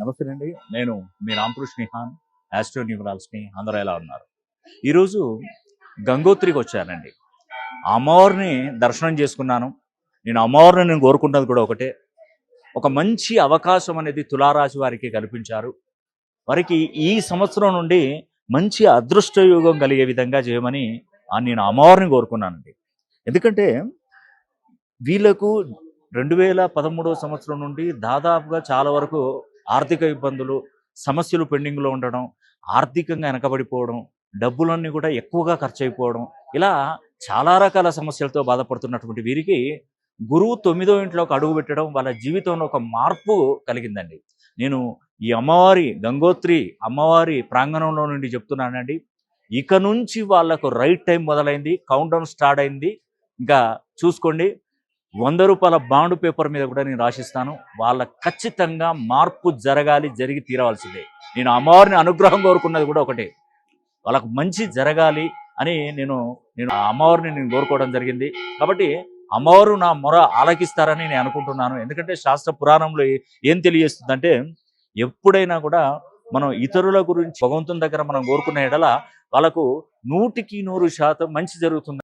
నమస్తే అండి. నేను మీ రాంపురుష్ నిహాన్, ఆస్ట్రో న్యూమరాల్స్‌ని. అందరూ ఎలా ఉన్నారు? ఈరోజు గంగోత్రికి వచ్చానండి. అమ్మవారిని దర్శనం చేసుకున్నాను. నేను కోరుకుంటున్నది కూడా ఒకటే. ఒక మంచి అవకాశం అనేది తులారాశి వారికి కల్పించారు. వారికి ఈ సంవత్సరం నుండి మంచి అదృష్ట యోగం కలిగే విధంగా చేయమని నేను అమ్మవారిని కోరుకున్నానండి. ఎందుకంటే వీళ్ళకు 2013 సంవత్సరం నుండి దాదాపుగా చాలా వరకు ఆర్థిక ఇబ్బందులు, సమస్యలు పెండింగ్‌లో ఉండడం, ఆర్థికంగా వెనకబడిపోవడం, డబ్బులన్నీ కూడా ఎక్కువగా ఖర్చయిపోవడం, ఇలా చాలా రకాల సమస్యలతో బాధపడుతున్నటువంటి వీరికి గురువు 9వ ఇంట్లోకి అడుగుపెట్టడం వాళ్ళ జీవితంలో ఒక మార్పు కలిగిందండి. నేను ఈ గంగోత్రి అమ్మవారి ప్రాంగణంలో నుండి చెప్తున్నానండి. ఇక నుంచి వాళ్ళకు రైట్ టైం మొదలైంది. కౌంట్‌డౌన్ స్టార్ట్ అయింది. ఇంకా చూసుకోండి. రూ. 100 బాండ్ పేపర్ మీద కూడా నేను రాసిస్తాను. వాళ్ళకి ఖచ్చితంగా మార్పు జరగాలి, జరిగి తీరవలసిందే. నేను అమ్మవారిని అనుగ్రహం కోరుకున్నది కూడా ఒకటే. వాళ్ళకు మంచి జరగాలి అని నేను ఆ అమ్మవారిని కోరుకోవడం జరిగింది. కాబట్టి అమ్మవారు నా మొర ఆలకిస్తారని నేను అనుకుంటున్నాను. ఎందుకంటే శాస్త్ర పురాణంలో ఏం తెలియజేస్తుందంటే, ఎప్పుడైనా కూడా మనం ఇతరుల గురించి భగవంతుని దగ్గర మనం కోరుకునే ఎడల వాళ్ళకు 100% మంచి జరుగుతుంది.